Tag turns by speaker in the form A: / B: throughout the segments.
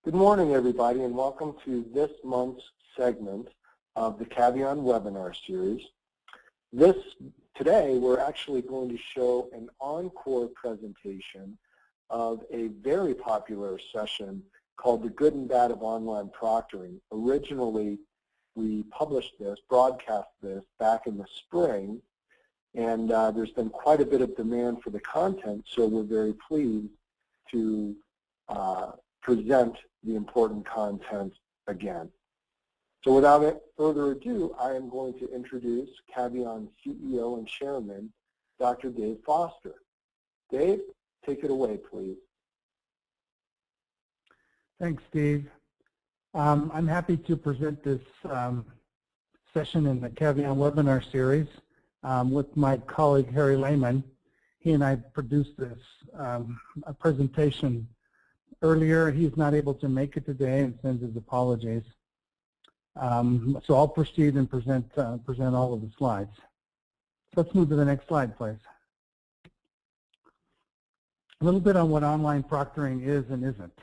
A: Good morning, everybody, and welcome to this month's segment of the Caveon webinar series. Today, we're actually going to show an encore presentation of a very popular session called The Good and Bad of Online Proctoring. Originally, we broadcast this back in the spring, and there's been quite a bit of demand for the content, so we're very pleased to present the important content again. So without further ado, I am going to introduce Caveon CEO and Chairman, Dr. Dave Foster. Dave, take it away, please.
B: Thanks, Steve. I'm happy to present this session in the Caveon webinar series with my colleague, Harry Lehman. He and I produced this a presentation earlier. He's not able to make it today and sends his apologies. So I'll proceed and present all of the slides. Let's move to the next slide, please. A little bit on what online proctoring is and isn't.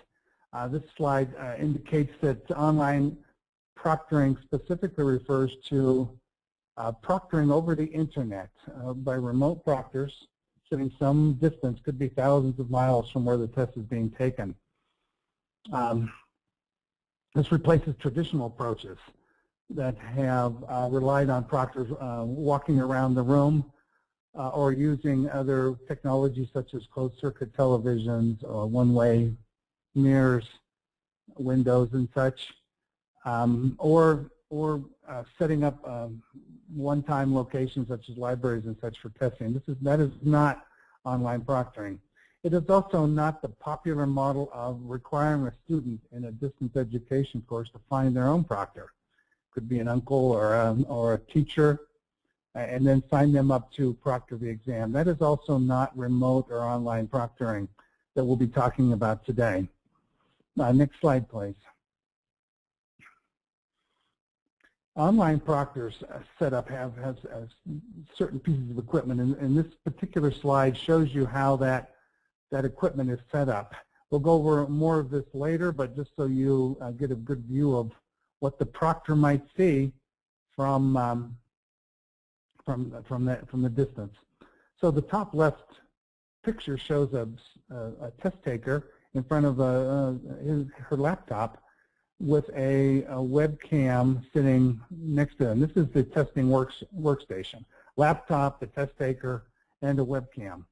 B: This slide indicates that online proctoring specifically refers to proctoring over the internet by remote proctors sitting some distance, could be thousands of miles from where the test is being taken. This replaces traditional approaches that have relied on proctors walking around the room or using other technologies such as closed-circuit televisions or one-way mirrors, windows, and such, or setting up one-time locations such as libraries and such for testing. That is not online proctoring. It is also not the popular model of requiring a student in a distance education course to find their own proctor. Could be an uncle or a teacher, and then sign them up to proctor the exam. That is also not remote or online proctoring that we'll be talking about today. Next slide, please. Online proctors setup has certain pieces of equipment, and this particular slide shows you how that equipment is set up. We'll go over more of this later, but just so you get a good view of what the proctor might see from the distance. So the top left picture shows a test taker in front of her laptop with a webcam sitting next to him. This is the testing workstation. Laptop, the test taker, and a webcam.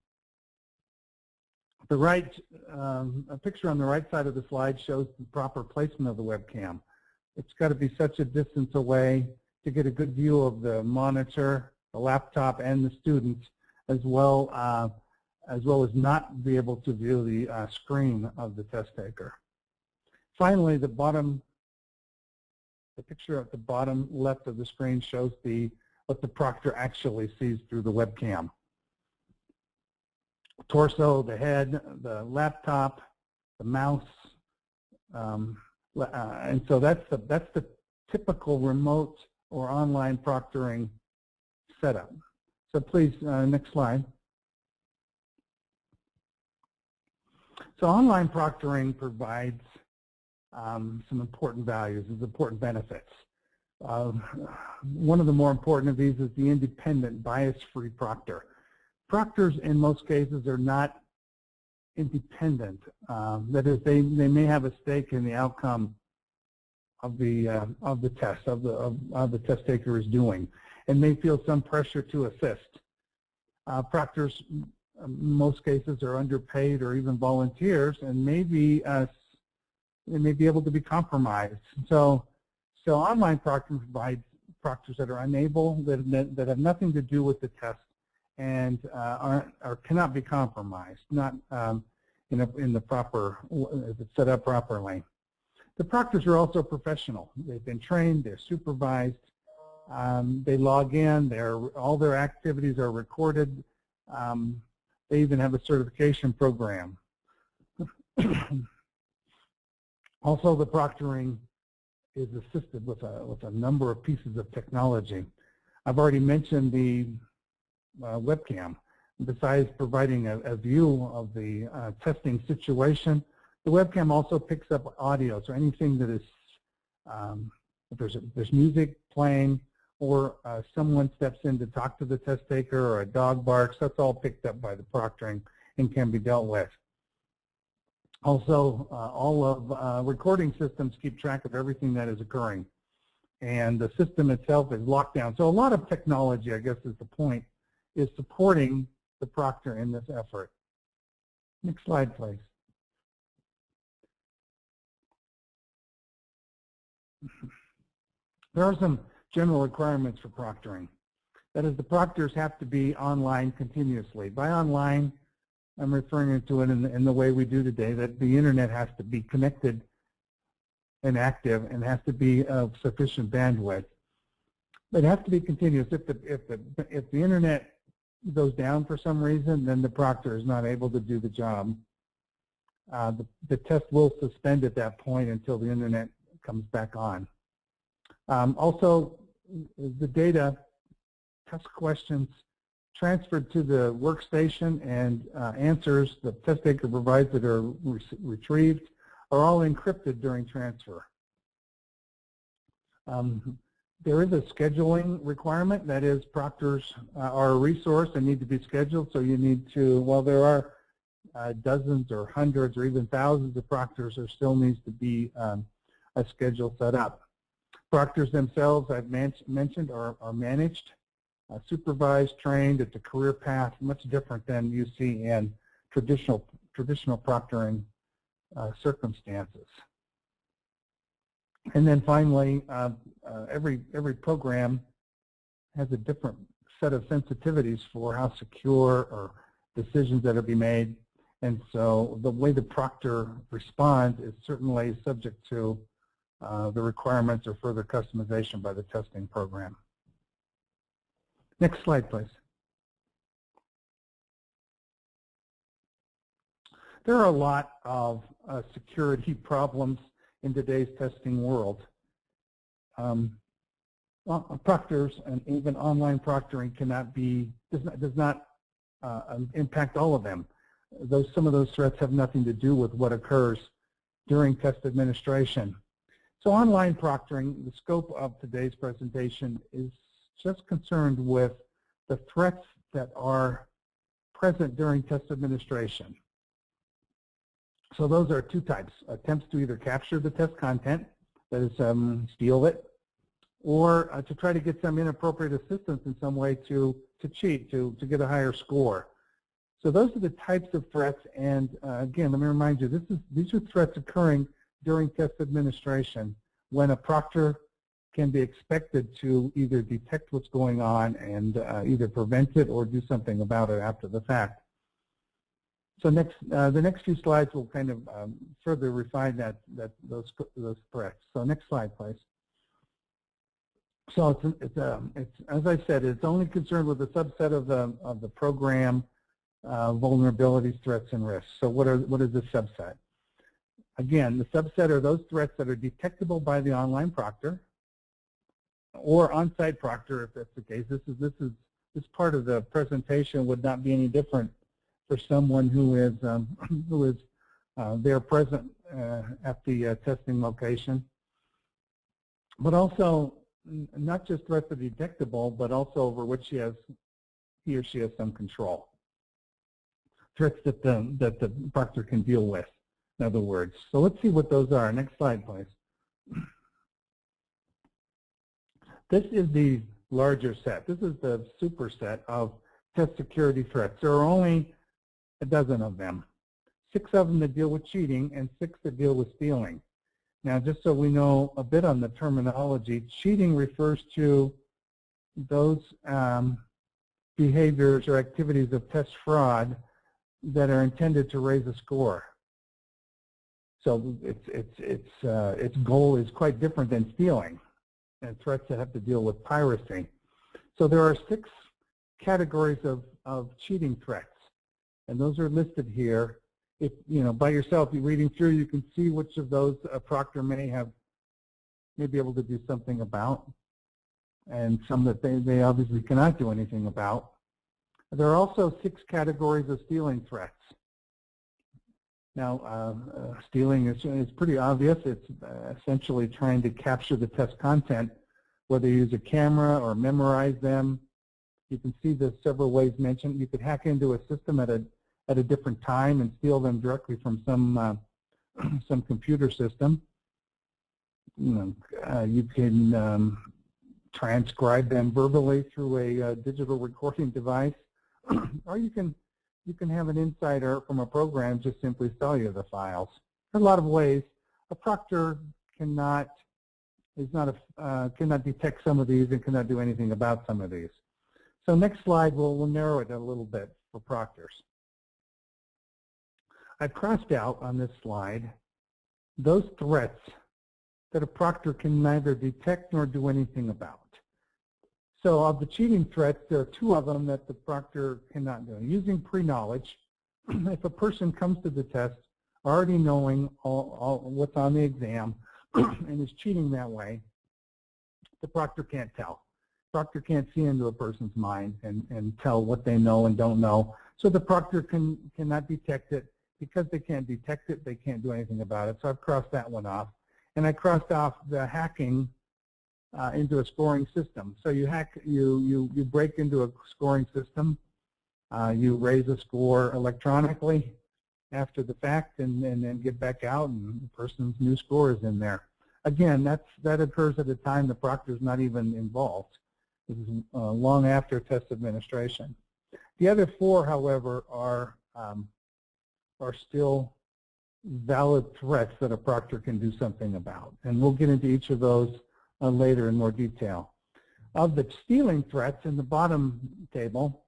B: A picture on the right side of the slide shows the proper placement of the webcam. It's got to be such a distance away to get a good view of the monitor, the laptop, and the student, as well as not be able to view the screen of the test taker. Finally, the picture at the bottom left of the screen shows what the proctor actually sees through the webcam. Torso, the head, the laptop, the mouse, and so that's the typical remote or online proctoring setup. So please, next slide. So online proctoring provides some important values, important benefits. One of the more important of these is the independent, bias-free proctor. Proctors, in most cases, are not independent. That is, they may have a stake in the outcome of the test, of the test taker is doing, and may feel some pressure to assist. Proctors, in most cases, are underpaid or even volunteers, and they may be able to be compromised. So online proctoring provides proctors that are unable, that have nothing to do with the test, and cannot be compromised, not in the proper, if it's set up properly. The proctors are also professional. They've been trained, they're supervised, they log in, all their activities are recorded. They even have a certification program. Also, the proctoring is assisted with a number of pieces of technology. I've already mentioned the webcam. Besides providing a view of the testing situation, The webcam also picks up audio, so anything that is, if there's music playing or someone steps in to talk to the test taker or a dog barks, that's all picked up by the proctoring and can be dealt with. Also, all of recording systems keep track of everything that is occurring, and the system itself is locked down. So a lot of technology, I guess is the point, is supporting the proctor in this effort. Next slide, please. There are some general requirements for proctoring. That is, the proctors have to be online continuously. By online, I'm referring to it in the way we do today, that the internet has to be connected and active and has to be of sufficient bandwidth. It has to be continuous. If the internet goes down for some reason, then the proctor is not able to do the job. The test will suspend at that point until the internet comes back on. Also, the data, test questions transferred to the workstation and answers the test taker provides that are retrieved are all encrypted during transfer. There is a scheduling requirement. That is, proctors are a resource and need to be scheduled. So you need to, while there are dozens or hundreds or even thousands of proctors, there still needs to be a schedule set up. Proctors themselves, I've mentioned, are managed, supervised, trained. It's a career path, much different than you see in traditional proctoring circumstances. And then finally, every program has a different set of sensitivities for how secure or decisions that are being made. And so the way the proctor responds is certainly subject to the requirements or further customization by the testing program. Next slide, please. There are a lot of security problems in today's testing world. Proctors and even online proctoring does not impact all of them. Some of those threats have nothing to do with what occurs during test administration. So online proctoring, the scope of today's presentation is just concerned with the threats that are present during test administration. So those are two types: attempts to either capture the test content, that is, steal it, or to try to get some inappropriate assistance in some way to cheat, to get a higher score. So those are the types of threats, and again, let me remind you, these are threats occurring during test administration when a proctor can be expected to either detect what's going on and either prevent it or do something about it after the fact. So the next few slides will kind of further refine those threats. So next slide, please. So it's as I said, it's only concerned with a subset of the program vulnerabilities, threats, and risks. So what is the subset? Again, the subset are those threats that are detectable by the online proctor or on-site proctor, if that's the case. This part of the presentation would not be any different for someone who is there present at the testing location. But also, not just threats that are detectable, but also over which he or she has some control. Threats that the proctor can deal with, in other words. So let's see what those are. Next slide, please. This is the larger set. This is the superset of test security threats. There are only a dozen of them. 6 of them that deal with cheating and 6 that deal with stealing. Now, just so we know a bit on the terminology, cheating refers to those behaviors or activities of test fraud that are intended to raise a score. So its goal is quite different than stealing and threats that have to deal with piracy. So there are 6 categories of cheating threats, and those are listed here. If by yourself, you're reading through, you can see which of those a proctor may be able to do something about, and some that they obviously cannot do anything about. There are also 6 categories of stealing threats. Now, stealing is pretty obvious. It's essentially trying to capture the test content, whether you use a camera or memorize them. You can see there's several ways mentioned. You could hack into a system at a different time and steal them directly from some computer system. You can transcribe them verbally through a digital recording device, or you can have an insider from a program just simply sell you the files. There are a lot of ways. A proctor cannot detect some of these and cannot do anything about some of these. So next slide, we'll narrow it a little bit for proctors. I've crossed out on this slide those threats that a proctor can neither detect nor do anything about. So of the cheating threats, there are two of them that the proctor cannot do. Using pre-knowledge, if a person comes to the test already knowing all what's on the exam and is cheating that way, the proctor can't tell. Proctor can't see into a person's mind and tell what they know and don't know. So the proctor cannot detect it. Because they can't detect it, they can't do anything about it. So I've crossed that one off. And I crossed off the hacking into a scoring system. So you break into a scoring system. You raise a score electronically after the fact and then get back out, and the person's new score is in there. Again, that occurs at a time the proctor is not even involved. This is long after test administration. The other four, however, are still valid threats that a proctor can do something about. And we'll get into each of those later in more detail. Of the stealing threats in the bottom table,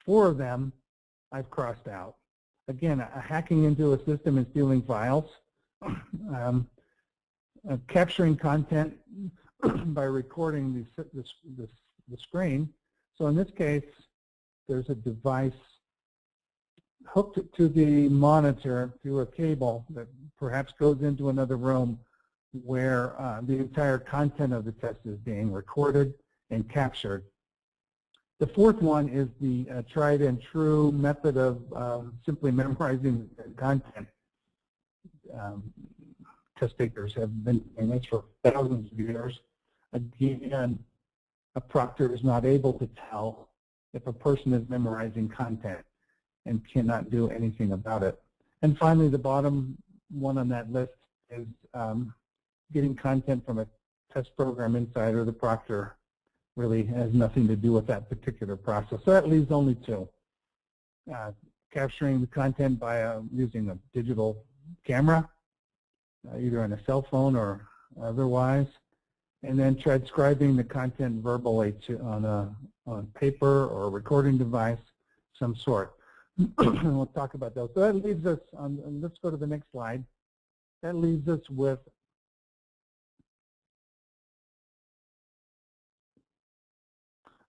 B: 4 of them I've crossed out. Again, hacking into a system and stealing files, capturing content by recording the screen. So in this case, there's a device hooked to the monitor through a cable that perhaps goes into another room where the entire content of the test is being recorded and captured. The fourth one is the tried and true method of simply memorizing the content. Test takers have been doing this for thousands of years. Again, a proctor is not able to tell if a person is memorizing content and cannot do anything about it. And finally, the bottom one on that list is getting content from a test program insider. The proctor really has nothing to do with that particular process. So that leaves only 2. Capturing the content by using a digital camera, either on a cell phone or otherwise, and then transcribing the content verbally on paper or a recording device, some sort. We'll talk about those. So that leaves us on, let's go to the next slide. That leaves us with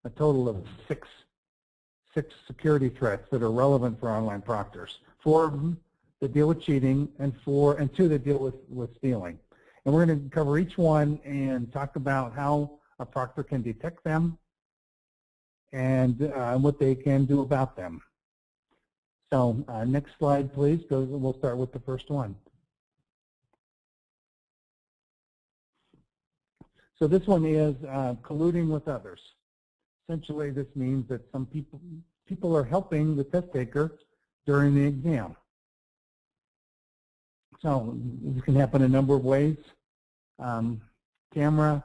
B: a total of six security threats that are relevant for online proctors. 4 of them that deal with cheating and 2 that deal with stealing. And we're going to cover each one and talk about how a proctor can detect them and what they can do about them. So next slide, please. We'll start with the first one. So this one is colluding with others. Essentially, this means that some people are helping the test taker during the exam. So this can happen a number of ways. Camera,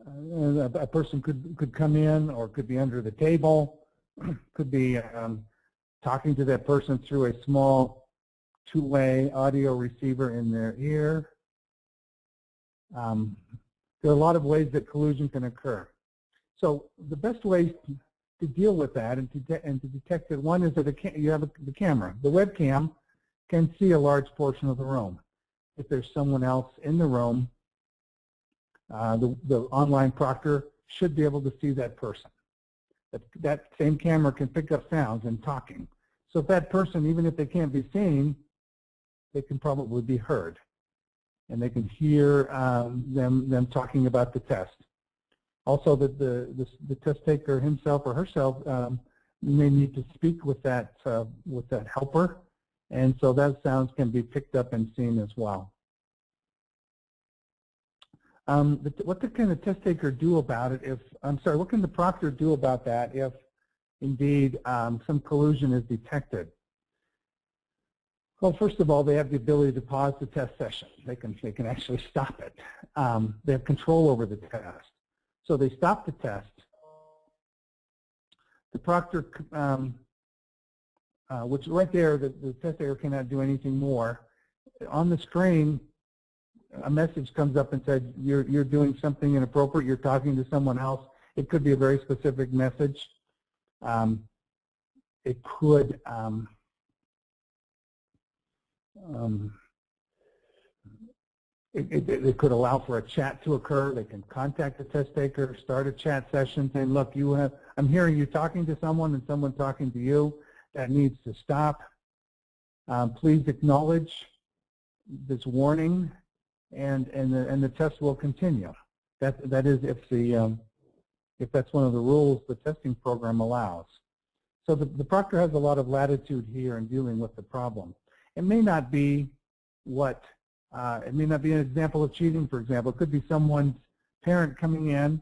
B: a person could come in, or could be under the table, could be talking to that person through a small 2-way audio receiver in their ear. There are a lot of ways that collusion can occur. So the best way to deal with that and to detect it, one is that you have the camera. The webcam can see a large portion of the room. If there's someone else in the room, the online proctor should be able to see that person. That same camera can pick up sounds and talking. So if that person, even if they can't be seen, they can probably be heard. And they can hear them talking about the test. Also, the test taker himself or herself may need to speak with that helper And so that sounds can be picked up and seen as well. What can the test taker do about it if, what can the proctor do about that if indeed some collusion is detected? Well, first of all, they have the ability to pause the test session. They can actually stop it. They have control over the test. So they stop the test. The proctor, which right there, the test taker cannot do anything more. On the screen, a message comes up and says, you're doing something inappropriate, you're talking to someone else. It could be a very specific message. It could it could allow for a chat to occur. They can contact the test taker, start a chat session saying, look, I'm hearing you talking to someone and someone talking to you. That needs to stop. Please acknowledge this warning, and the test will continue. That is if that's one of the rules the testing program allows. So the proctor has a lot of latitude here in dealing with the problem. It may not be it may not be an example of cheating, for example. It could be someone's parent coming in,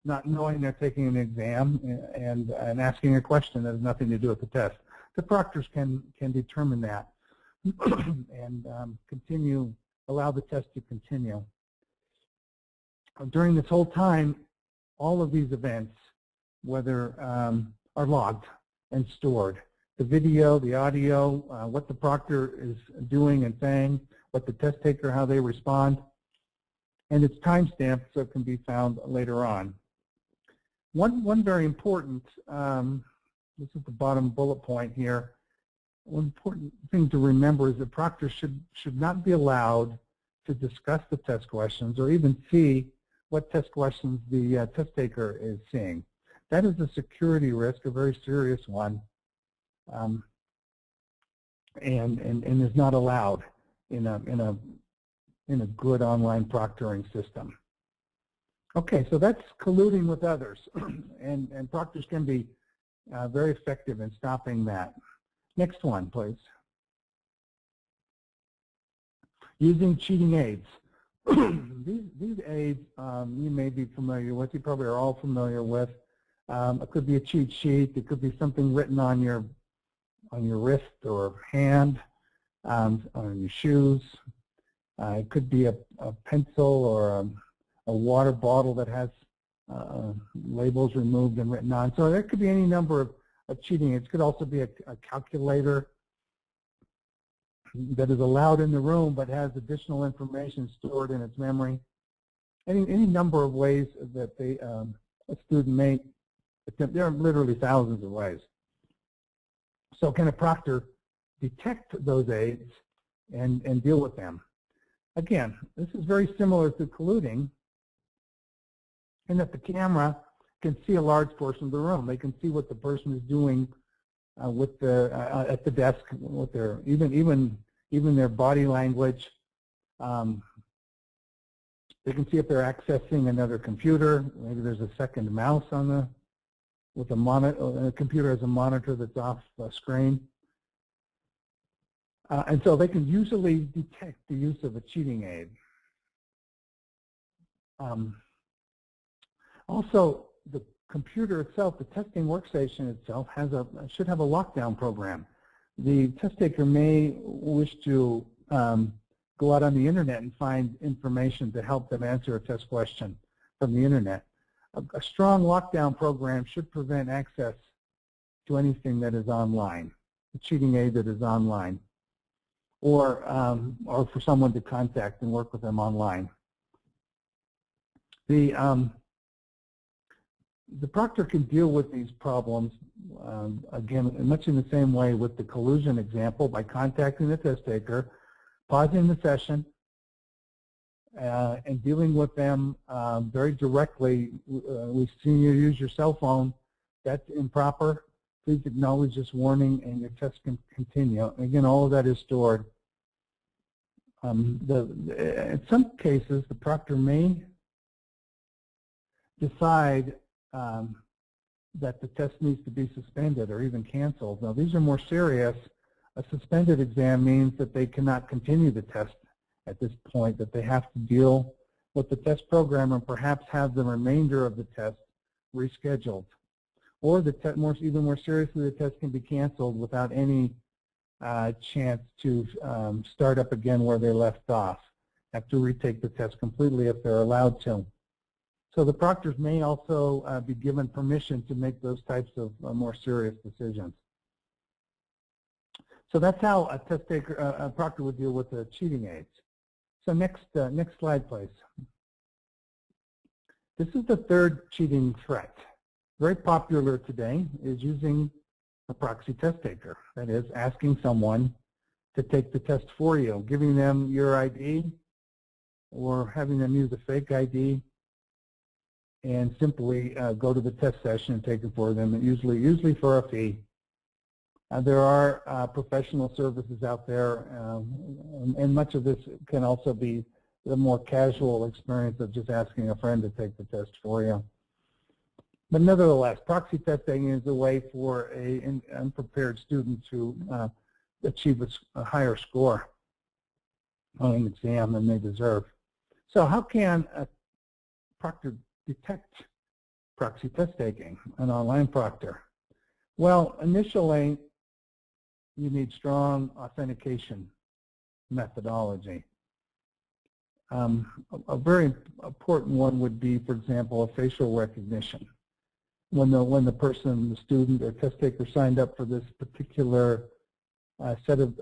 B: not knowing they're taking an exam and asking a question that has nothing to do with the test. The proctors can determine that and allow the test to continue. During this whole time, all of these events, whether are logged and stored. The video, the audio, what the proctor is doing and saying, what the test taker, how they respond, and it's timestamped so it can be found later on. One very important, this is the bottom bullet point here, one important thing to remember is that proctors should not be allowed to discuss the test questions or even see what test questions the test taker is seeing. That is a security risk, a very serious one, and is not allowed in a good online proctoring system. Okay, so that's colluding with others, and proctors can be very effective in stopping that. Next one, please. Using cheating aids. These aids you may be familiar with. You probably are all familiar with. It could be a cheat sheet. It could be something written on your wrist or hand, on your shoes. It could be a pencil or a water bottle that has labels removed and written on. So there could be any number of cheating aids. It could also be a calculator that is allowed in the room but has additional information stored in its memory. Any number of ways that a student may attempt. There are literally thousands of ways. So can a proctor detect those aids and deal with them? Again, this is very similar to colluding in that the camera can see a large portion of the room. They can see what the person is doing with at the desk, with their even their body language. They can see if they're accessing another computer. Maybe there's a second mouse on with a monitor. A computer has a monitor that's off screen. And so they can usually detect the use of a cheating aid. Also, the computer itself, the testing workstation itself, should have a lockdown program. The test taker may wish to go out on the internet and find information to help them answer a test question from the internet. A strong lockdown program should prevent access to anything that is online, a cheating aid that is online, or for someone to contact and work with them online. The proctor can deal with these problems, again, much in the same way with the collusion example, by contacting the test taker, pausing the session, and dealing with them very directly. We've seen you use your cell phone. That's improper. Please acknowledge this warning and your test can continue. Again, all of that is stored. In some cases, the proctor may decide that the test needs to be suspended or even canceled. Now, these are more serious A suspended exam means that they cannot continue the test at this point, that they have to deal with the test program and perhaps have the remainder of the test rescheduled. Or even more seriously, the test can be canceled without any chance to start up again where they left off. Have to retake the test completely if they're allowed to. So the proctors may also be given permission to make those types of more serious decisions. So that's how a test taker, a proctor would deal with the cheating aids. So next slide, please. This is the third cheating threat. Very popular today is using a proxy test taker. That is, asking someone to take the test for you, giving them your ID or having them use a fake ID and simply go to the test session and take it for them, and usually for a fee. There are professional services out there, and much of this can also be the more casual experience of just asking a friend to take the test for you. But nevertheless, proxy testing is a way for an unprepared student to achieve a higher score on an exam than they deserve. So how can a proctor detect proxy test taking, an online proctor? Well, initially, you need strong authentication methodology. A very important one would be, for example, a facial recognition. When the person, the student or test taker signed up for this particular set of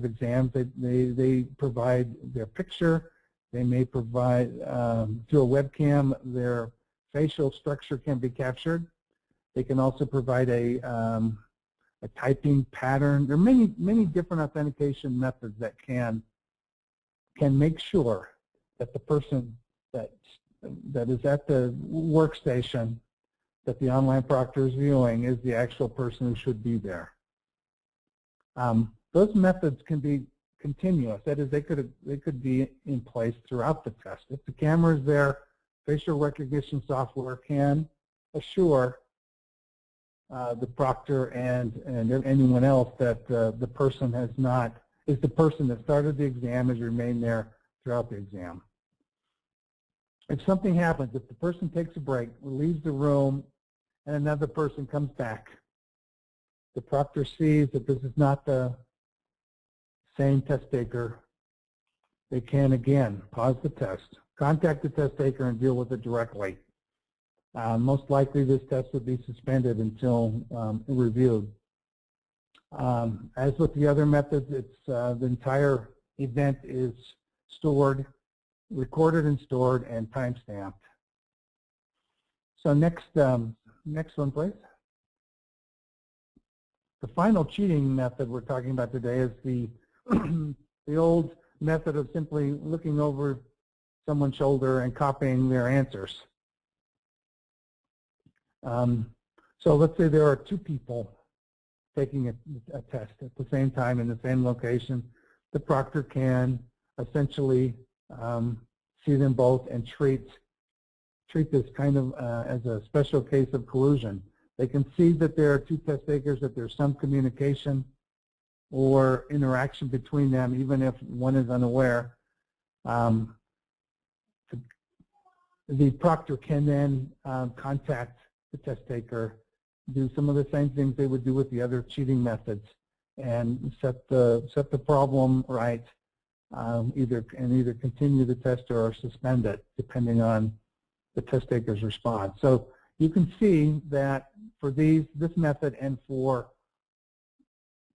B: exams, they provide their picture. They may provide, through a webcam, their facial structure can be captured. They can also provide a typing pattern. There are many different authentication methods that can make sure that the person that is at the workstation that the online proctor is viewing is the actual person who should be there. Those methods can be continuous. That is, they could be in place throughout the test. If the camera is there, facial recognition software can assure the proctor and anyone else that the person is the person that started the exam, has remained there throughout the exam. If something happens, if the person takes a break, leaves the room, and another person comes back, the proctor sees that this is not the same test taker. They can again pause the test, contact the test taker, and deal with it directly. Most likely this test would be suspended until reviewed. As with the other methods, the entire event is stored, recorded and stored, and time-stamped. So next one, please. The final cheating method we're talking about today is the the old method of simply looking over someone's shoulder and copying their answers. So let's say there are two people taking a test at the same time in the same location. The proctor can essentially see them both and treat this kind of as a special case of collusion. They can see that there are two test takers, that there's some communication or interaction between them, even if one is unaware. The proctor can then contact the test taker, do some of the same things they would do with the other cheating methods, and set the problem right, either continue the test or suspend it, depending on the test taker's response. So you can see that for this method and for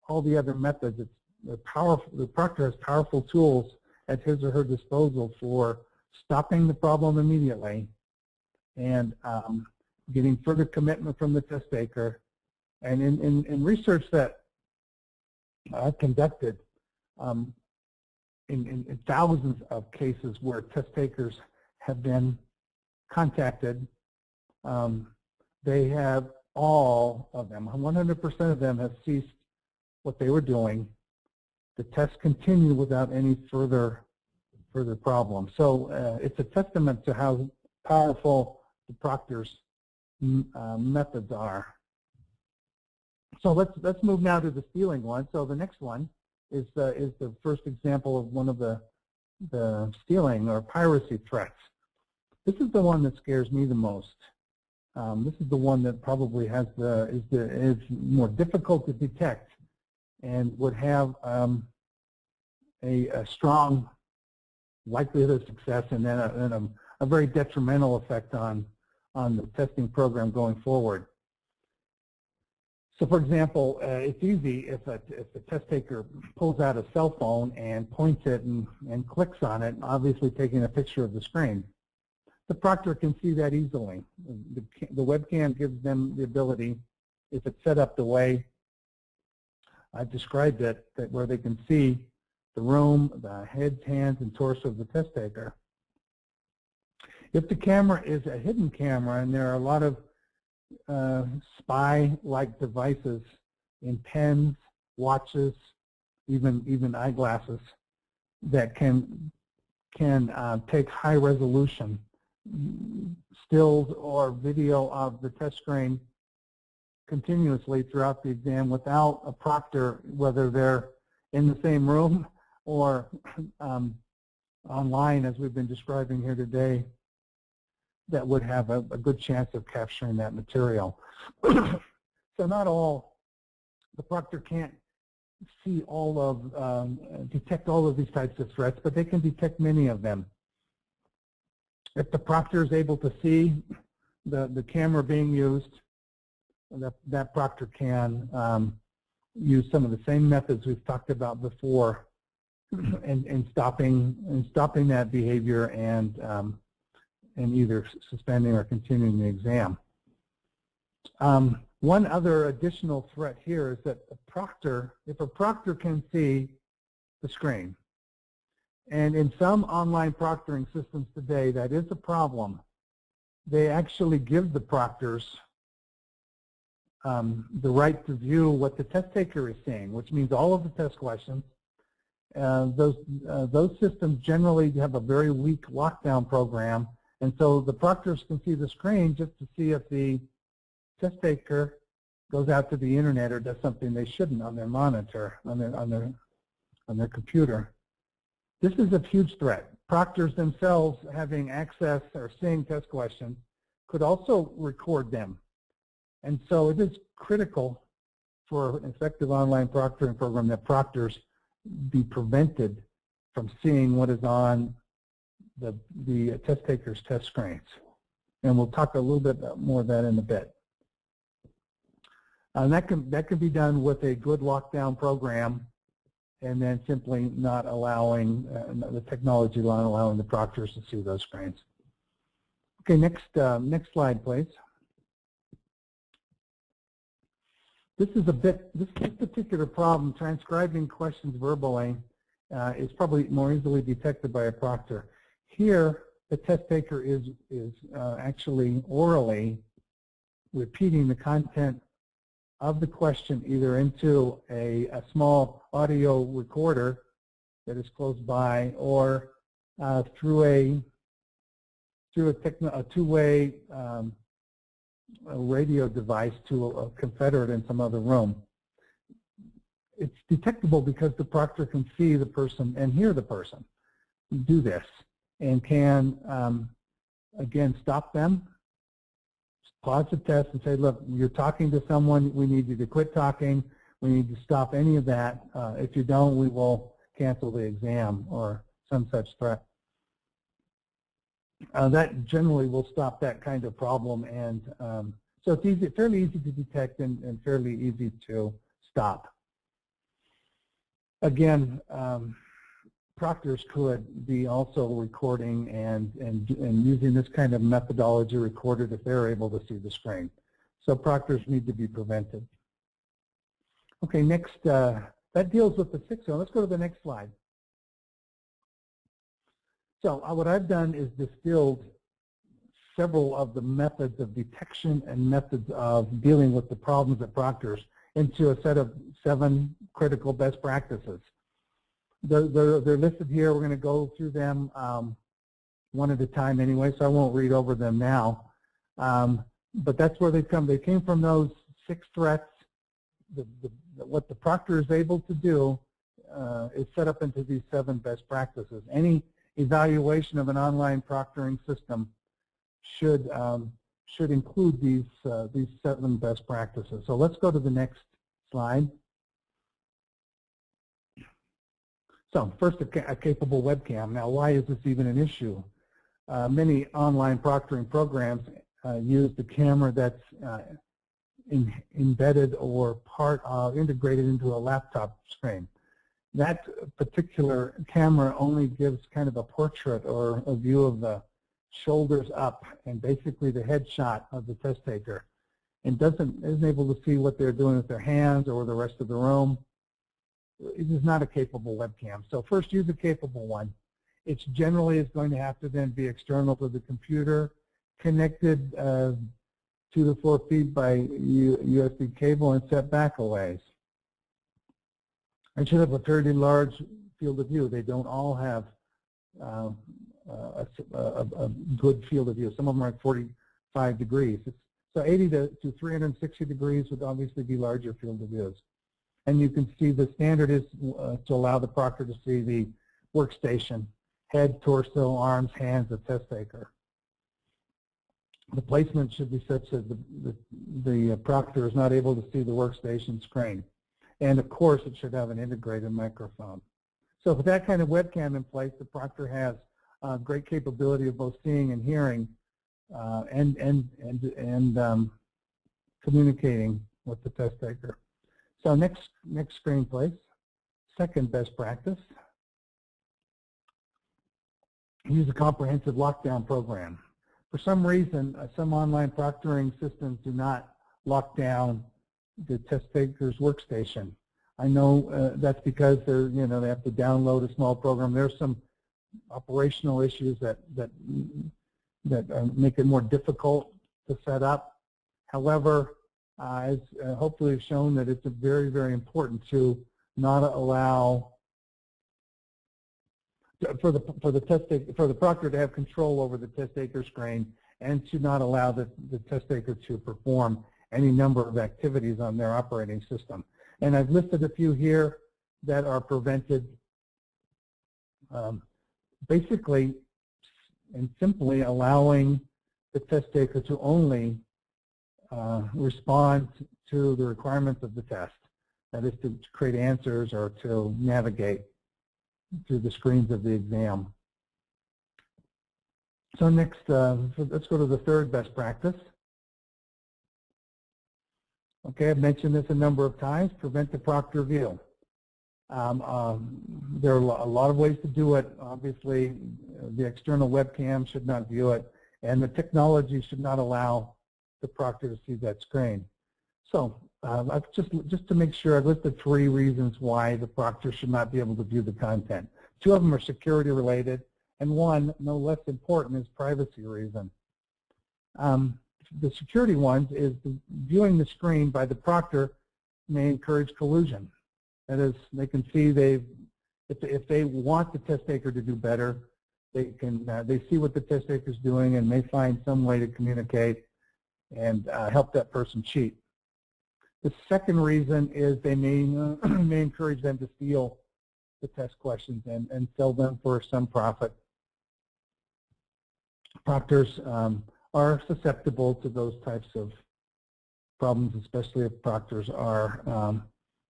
B: all the other methods, the proctor has powerful tools at his or her disposal for stopping the problem immediately and getting further commitment from the test taker. And in research that I've conducted, in thousands of cases where test takers have been contacted, they have, all of them, 100% of them have ceased what they were doing. The tests continue without any further problem. So it's a testament to how powerful the proctor's methods are. So let's move now to the stealing one. So the next one is the first example of one of the stealing or piracy threats. This is the one that scares me the most. This is the one that probably has is more difficult to detect and would have a strong likelihood of success, and then a very detrimental effect on the testing program going forward. So, for example, it's easy if the test taker pulls out a cell phone and points it and clicks on it, obviously taking a picture of the screen. The proctor can see that easily. The webcam gives them the ability, if it's set up the way I've described it, where they can see the room, the head, hands, and torso of the test taker. If the camera is a hidden camera, and there are a lot of spy-like devices in pens, watches, even eyeglasses that can take high-resolution stills or video of the test screen continuously throughout the exam without a proctor, whether they're in the same room or online, as we've been describing here today, that would have a good chance of capturing that material. So not all, the proctor can't see all of, detect all of these types of threats, but they can detect many of them. If the proctor is able to see the camera being used, that proctor can use some of the same methods we've talked about before in stopping that behavior and either suspending or continuing the exam. One other additional threat here is that if a proctor can see the screen, and in some online proctoring systems today, that is a problem. They actually give the proctors the right to view what the test taker is seeing, which means all of the test questions. Those systems generally have a very weak lockdown program, and so the proctors can see the screen just to see if the test taker goes out to the internet or does something they shouldn't on their monitor, on their computer. This is a huge threat. Proctors themselves, having access or seeing test questions, could also record them. And so it is critical for an effective online proctoring program that proctors be prevented from seeing what is on the test taker's test screens. And we'll talk a little bit more of that in a bit. That can be done with a good lockdown program, and then simply not allowing the technology, not allowing the proctors to see those screens. Okay, next slide, please. This particular problem, transcribing questions verbally, is probably more easily detected by a proctor. Here, the test taker is actually orally repeating the content of the question either into a small audio recorder that is close by, or through a two-way radio device to a confederate in some other room. It's detectable because the proctor can see the person and hear the person do this, and can again stop them, pause the test and say, look, you're talking to someone, we need you to quit talking, we need to stop any of that. If you don't, we will cancel the exam, or some such threat. That generally will stop that kind of problem, and so it's fairly easy to detect and fairly easy to stop. Again, proctors could be also recording and using this kind of methodology recorded if they're able to see the screen. So proctors need to be prevented. Okay, next, that deals with the sixth one. Let's go to the next slide. So what I've done is distilled several of the methods of detection and methods of dealing with the problems at proctors into a set of 7 critical best practices. They're listed here. We're going to go through them one at a time anyway, so I won't read over them now. But that's where they come. They came from those 6 threats what the proctor is able to do is set up into these 7 best practices. Any evaluation of an online proctoring system should include these 7 best practices. So let's go to the next slide. So first, a capable webcam. Now, why is this even an issue? Many online proctoring programs use the camera that's embedded or integrated into a laptop screen. That particular camera only gives kind of a portrait or a view of the shoulders up and basically the headshot of the test taker, and isn't able to see what they're doing with their hands or the rest of the room. It is not a capable webcam. So first, use a capable one. It generally is going to have to then be external to the computer, connected 2 to 4 feet by USB cable and set back a ways. It should have a fairly large field of view. They don't all have a good field of view. Some of them are at 45 degrees. So 80 to 360 degrees would obviously be larger field of views. And you can see the standard is to allow the proctor to see the workstation, head, torso, arms, hands, the test taker. The placement should be such that the proctor is not able to see the workstation screen. And of course, it should have an integrated microphone. So with that kind of webcam in place, the proctor has great capability of both seeing and hearing and communicating with the test taker. So next screen, please. Second best practice. Use a comprehensive lockdown program. For some reason, some online proctoring systems do not lock down the test taker's workstation. I know that's because they have to download a small program. There's some operational issues that make it more difficult to set up. However, as hopefully have shown that it's very, very important to not allow for the proctor to have control over the test taker screen and to not allow the test taker to perform any number of activities on their operating system. And I've listed a few here that are prevented basically and simply allowing the test taker to only respond to the requirements of the test. That is to create answers or to navigate through the screens of the exam. So next, let's go to the third best practice. Okay, I've mentioned this a number of times, prevent the proctor view. There are a lot of ways to do it. Obviously, the external webcam should not view it, and the technology should not allow the proctor to see that screen. So I've just to make sure, I've listed 3 reasons why the proctor should not be able to view the content. 2 of them are security related, and 1, no less important, is privacy reason. The security ones is viewing the screen by the proctor may encourage collusion. That is, they can see if they want the test taker to do better, they see what the test taker is doing and may find some way to communicate and help that person cheat. The second reason is they may encourage them to steal the test questions and sell them for some profit. Proctors are susceptible to those types of problems, especially if proctors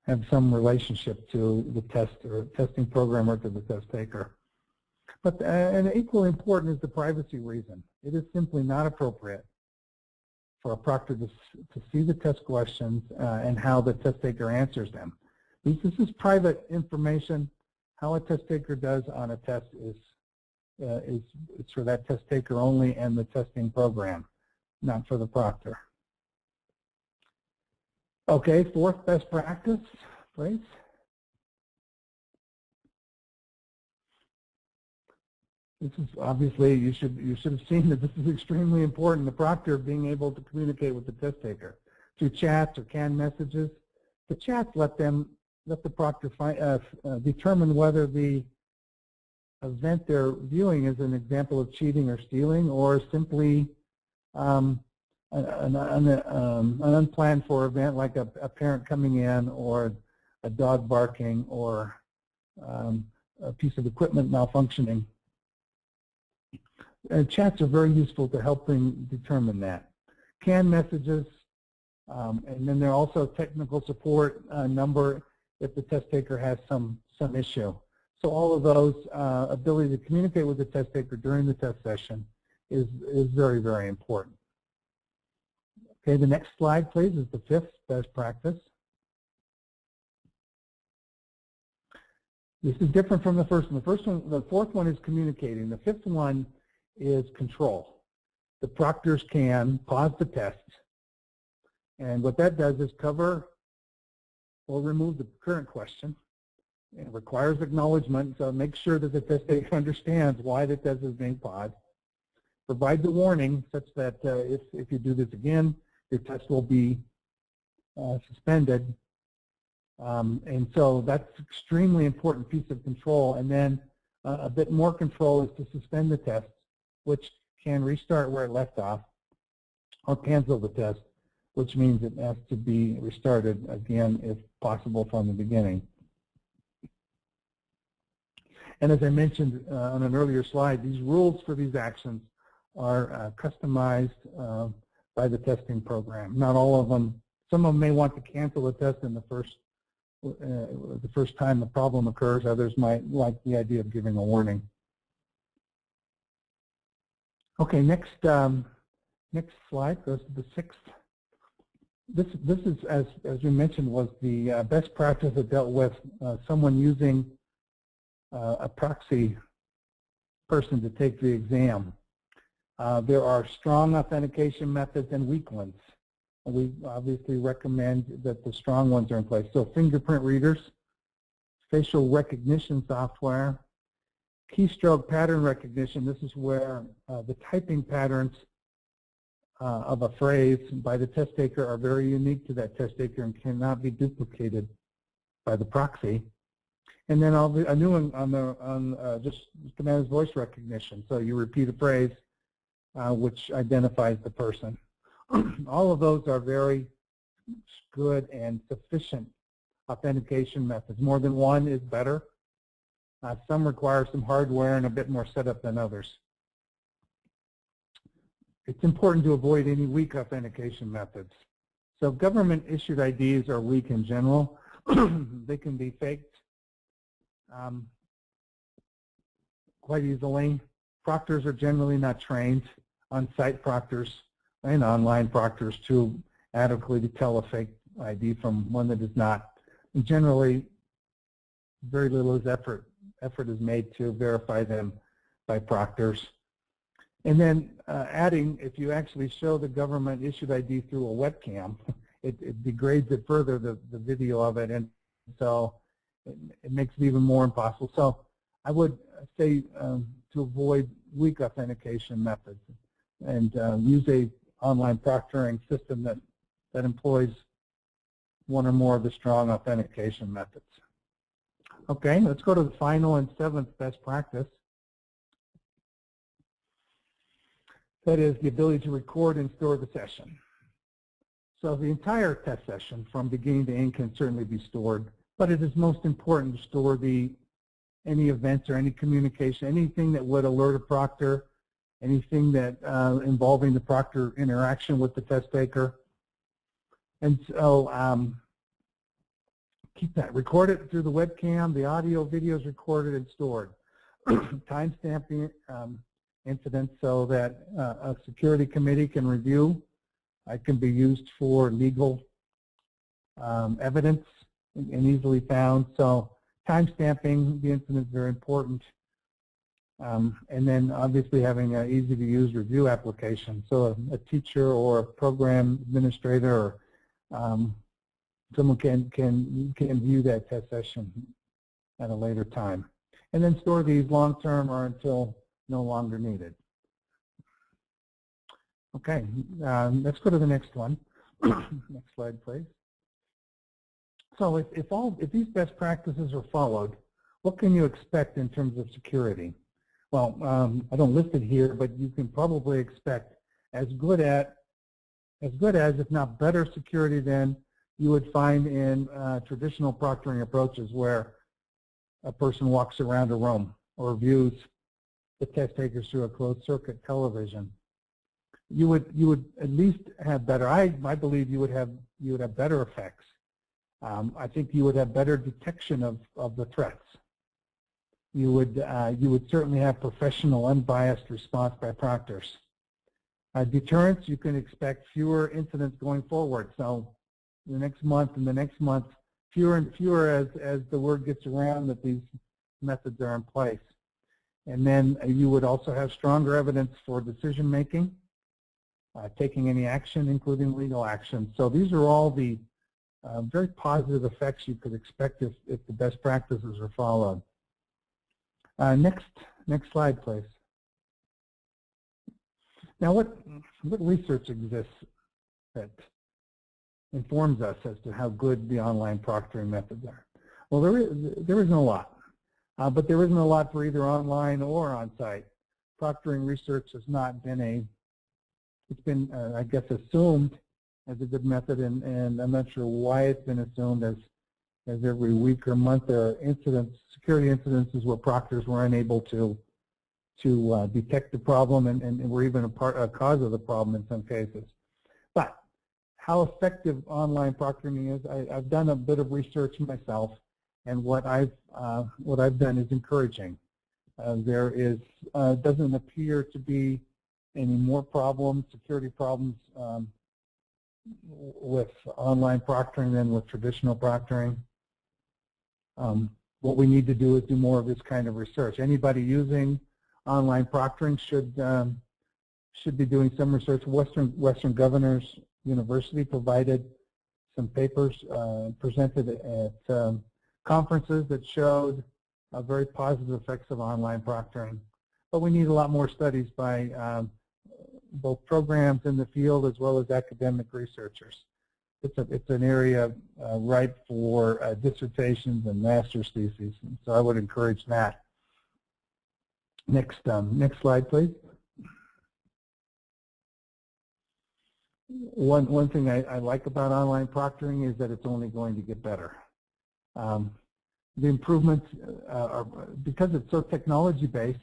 B: have some relationship to the test or testing program or to the test taker. But and equally important is the privacy reason. It is simply not appropriate for a proctor to see the test questions and how the test taker answers them. This is private information. How a test taker does on a test is for that test taker only and the testing program, not for the proctor. Okay, 4th best practice, please. This is obviously, you should have seen that this is extremely important, the proctor being able to communicate with the test taker through chats or canned messages. The chats let the proctor determine whether the event they're viewing is an example of cheating or stealing, or simply an unplanned for event like a parent coming in or a dog barking or a piece of equipment malfunctioning. Chats are very useful to helping determine that. Canned messages, and then there are also technical support number if the test taker has some issue. So all of those ability to communicate with the test taker during the test session is very, very important. Okay, the next slide, please, is the fifth best practice. This is different from the first one. The fourth one is communicating. The fifth one is control. The proctors can pause the test, and what that does is cover or remove the current question. It requires acknowledgement, so make sure that the test taker understands why the test is being paused. Provide the warning such that if you do this again, your test will be suspended. And so that's an extremely important piece of control. And then a bit more control is to suspend the test, which can restart where it left off, or cancel the test, which means it has to be restarted again if possible from the beginning. And as I mentioned on an earlier slide, these rules for these actions are customized by the testing program. Not all of them. Some of them may want to cancel the test in the first time the problem occurs. Others might like the idea of giving a warning. Okay, next slide goes to the sixth. This is, as we mentioned, was the best practice that dealt with someone using a proxy person to take the exam. There are strong authentication methods and weak ones. We obviously recommend that the strong ones are in place. So fingerprint readers, facial recognition software, keystroke pattern recognition. This is where the typing patterns of a phrase by the test taker are very unique to that test taker and cannot be duplicated by the proxy. And then a new one on just command voice recognition. So you repeat a phrase which identifies the person. All of those are very good and sufficient authentication methods. More than one is better. Some require some hardware and a bit more setup than others. It's important to avoid any weak authentication methods. So government-issued IDs are weak in general. They can be faked quite easily. Proctors are generally not trained, on-site proctors and online proctors, to adequately tell a fake ID from one that is not. And generally, very little effort is made to verify them by proctors. And then adding, if you actually show the government-issued ID through a webcam, it degrades it further, the video of it, and so it makes it even more impossible. So I would say to avoid weak authentication methods and use a online proctoring system that employs one or more of the strong authentication methods. Okay, let's go to the final and seventh best practice. That is the ability to record and store the session. So the entire test session from beginning to end can certainly be stored, but it is most important to store any events or any communication, anything that would alert a proctor, anything that involving the proctor interaction with the test taker. And so keep that. Record it through the webcam. The audio, video is recorded and stored. Timestamping incidents so that a security committee can review. It can be used for legal evidence and easily found. So timestamping the incident is very important. And then obviously having an easy-to-use review application. So a teacher or a program administrator or someone can view that test session at a later time. And then store these long-term or until no longer needed. Okay, let's go to the next one. Next slide, please. So if these best practices are followed, what can you expect in terms of security? Well, I don't list it here, but you can probably expect as good at as good as, if not better, security than you would find in traditional proctoring approaches where a person walks around a room or views the test takers through a closed circuit television. You would at least have better. I believe you would have better effects. I think you would have better detection of the threats. You would certainly have professional, unbiased response by proctors. Deterrence, you can expect fewer incidents going forward. So the next month and the next month, fewer and fewer as the word gets around that these methods are in place. And then you would also have stronger evidence for decision making, taking any action, including legal action. So these are all the very positive effects you could expect if the best practices are followed. Next slide, please. Now, what research exists that informs us as to how good the online proctoring methods are? Well, there isn't a lot, but there isn't a lot for either online or on-site. Proctoring research has not been it's been, I guess, assumed as a good method, and I'm not sure why it's been assumed as every week or month there are incidents, security incidences where proctors were unable to detect the problem and were even a cause of the problem in some cases. But how effective online proctoring is, I've done a bit of research myself, and what I've done is encouraging. There doesn't appear to be any more problems, security problems, with online proctoring than with traditional proctoring. What we need to do is do more of this kind of research. Anybody using online proctoring should be doing some research. Western Governors University provided some papers presented at conferences that showed very positive effects of online proctoring. But we need a lot more studies by both programs in the field as well as academic researchers. It's an area ripe for dissertations and master's theses, and so I would encourage that. Next slide, please. One thing I like about online proctoring is that it's only going to get better. The improvements are, because it's so technology-based,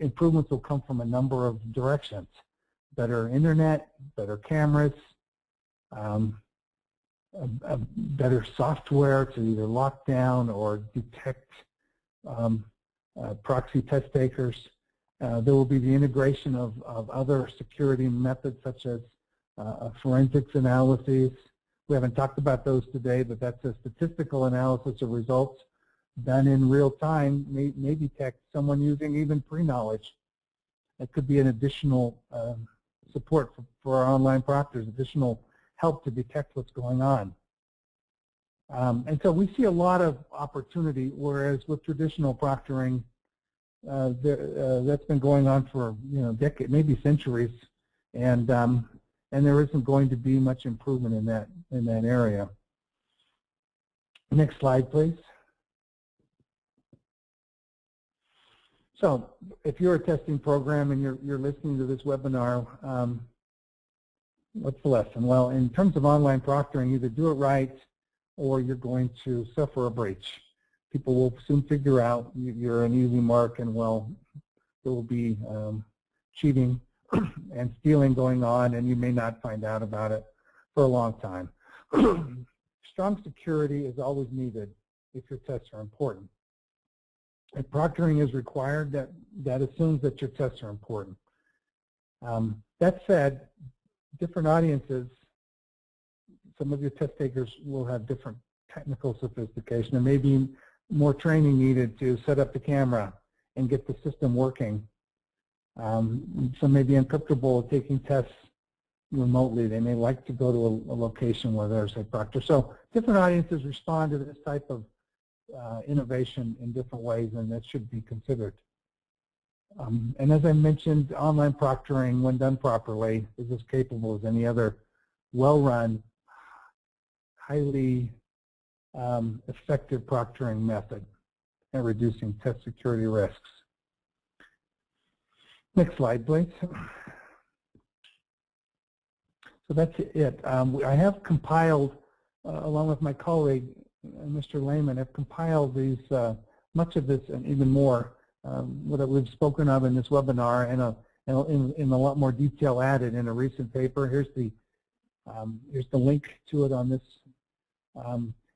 B: improvements will come from a number of directions. Better internet, better cameras, better software to either lock down or detect proxy test takers. There will be the integration of other security methods such as forensics analyses. We haven't talked about those today, but that's a statistical analysis of results done in real time, may detect someone using even pre-knowledge. That could be an additional support for our online proctors, additional help to detect what's going on. And so we see a lot of opportunity, whereas with traditional proctoring, that's been going on for decades, maybe centuries, and there isn't going to be much improvement in that area. Next slide, please. So if you're a testing program and you're listening to this webinar, what's the lesson? Well, in terms of online proctoring, either do it right or you're going to suffer a breach. People will soon figure out you're an easy mark, and well, there will be cheating and stealing going on, and you may not find out about it for a long time. Strong security is always needed if your tests are important. If proctoring is required, that assumes that your tests are important. That said, different audiences, some of your test takers will have different technical sophistication. There may be more training needed to set up the camera and get the system working. Some may be uncomfortable taking tests remotely. They may like to go to a location where there's a proctor. So different audiences respond to this type of innovation in different ways, and that should be considered. And as I mentioned, online proctoring, when done properly, is as capable as any other well-run, highly effective proctoring method at reducing test security risks. Next slide, please. So that's it. I have compiled, along with my colleague, Mr. Lehman, have compiled these, much of this and even more, what we've spoken of in this webinar, and in a lot more detail added in a recent paper. Here's the link to it on this.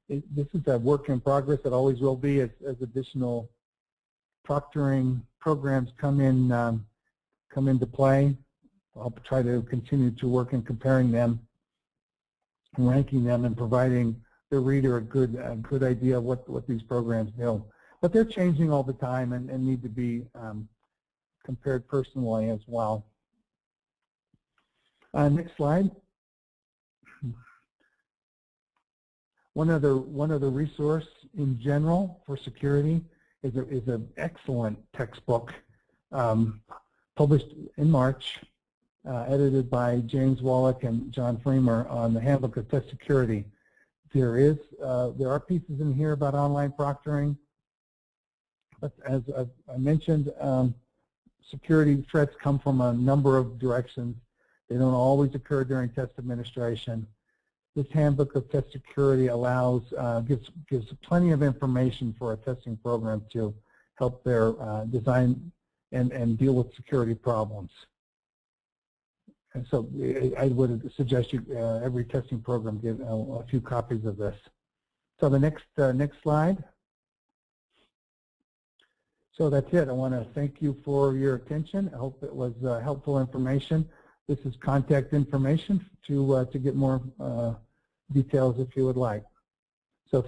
B: This is a work in progress. It always will be as additional proctoring programs come into play. I'll try to continue to work in comparing them, ranking them, and providing the reader a good idea of what these programs do. But they're changing all the time and need to be compared personally as well. Next slide. One other resource in general for security is an excellent textbook published in March, edited by James Wallach and John Freemer on the Handbook of Test Security. There are pieces in here about online proctoring, but as I mentioned, security threats come from a number of directions. They don't always occur during test administration. This Handbook of Test Security gives plenty of information for a testing program to help their design and deal with security problems. And so I would suggest every testing program get a few copies of this. So the next slide. So that's it. I want to thank you for your attention. I hope it was helpful information. This is contact information to get more details if you would like.